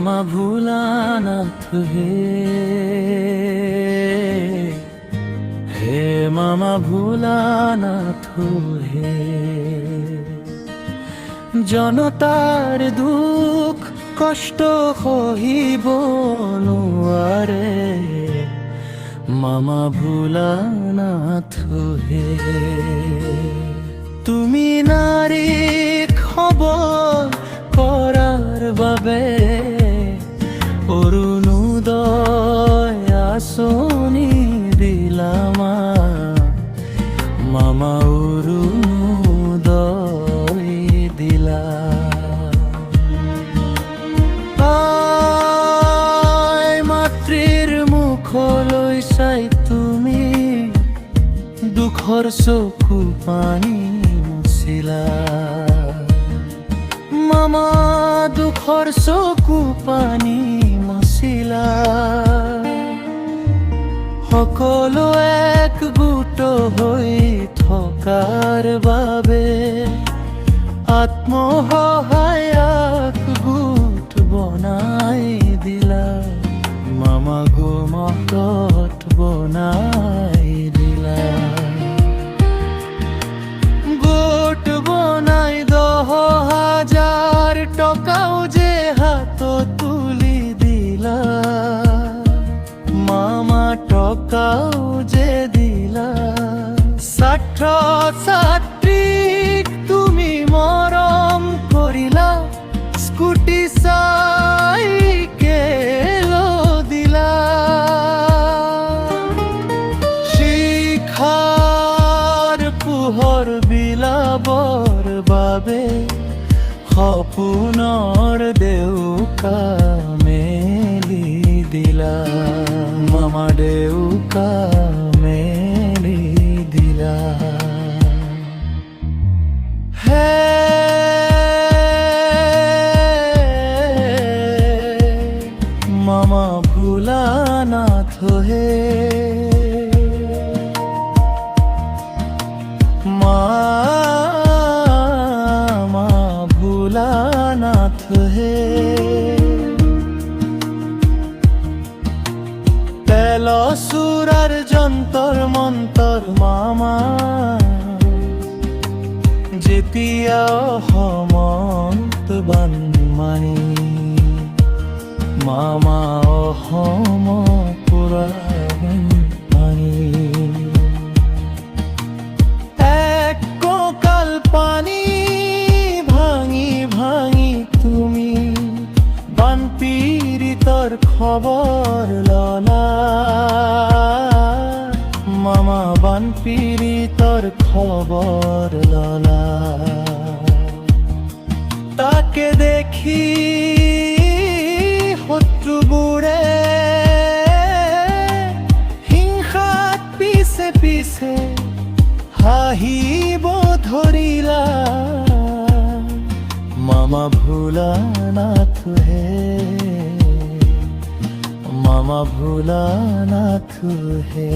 मामा भूलानाथ हे मामा भूलानाथ हे জনতার দুঃখ কষ্ট সহিব নোৱাৰে মামা ভোলানাথ হে তুমি নাৰীক খবৰ কৰাৰ বাবে অৰুণোদয় আঁচনি দিলা মামা অৰুণোদয় দিলা মাতৃৰ মুখলৈ চাই তুমি দুখৰ চকু পানী মুছিলা মামা দুখৰ চকু পানী মুছিলা সকলো একগোট হৈ থকাৰ বাবে আত্মসহায়ক গোট বনাই দিলা মামা গোট বনাই দিলা গোট বনাই 10,000 টকাও যে হাতত তুলি দিলা মামা টকাও যে দিলা ছাত্ৰ ছাত্ৰীক তুমি মৰম কৰিলা স্কুটি চাইকেল দিলা শিক্ষাৰ পোহৰ বিলাবৰ বাবে সপোনৰ দেউকা মেলি দিলা মামা দেউকা মেলি দিলা হে মামা ভোলানাথ হে মামা ভোলানাথ হে তেলচুৰাৰ যন্তৰ মন্তৰ মামা যেতিয়া অসমত বানমানি মামা অসম পুৰা বানপানী এক কঁকাল পানী ভাঙি ভাঙি তুমি বানপীড়িতৰ খবৰ ললা মামা বানপীড়িতৰ খবৰ ললা তাকে দেখি শত্ৰুবোৰে হিংসাত পিছে পিছে হাঁহিব ধৰিলা মামা ভোলানাথ হে মামা ভোলানাথ হে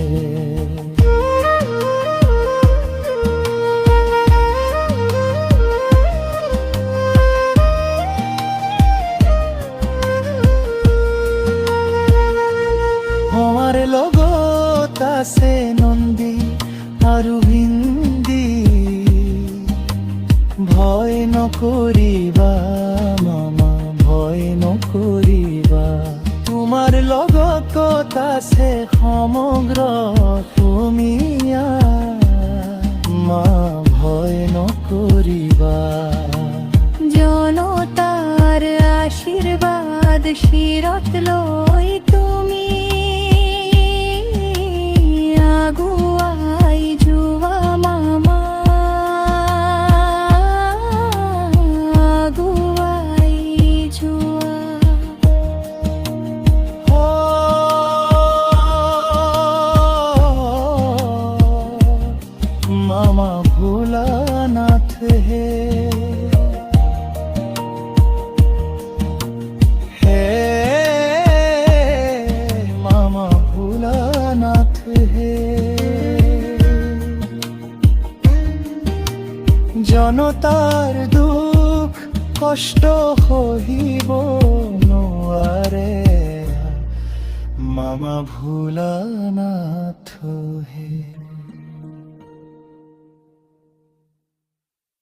আমার লগত আছে নন্দী আৰু হিন্দী ভয় নকৰিবা মামা ভয় নকৰিবা তোমাৰ লগত আছে সমগ্ৰ অসমীয়া মা ভয় নকৰিবা জনতাৰ আশীৰ্বাদ শিৰত লৈ তুমি আগুৱাই যোৱা মামা আগুৱাই যোৱা মামা ভোলানাথ হে মামা ভোলানাথ হে জনতাৰ দুখ কষ্ট সহিব নোৱাৰে ভোলানাথ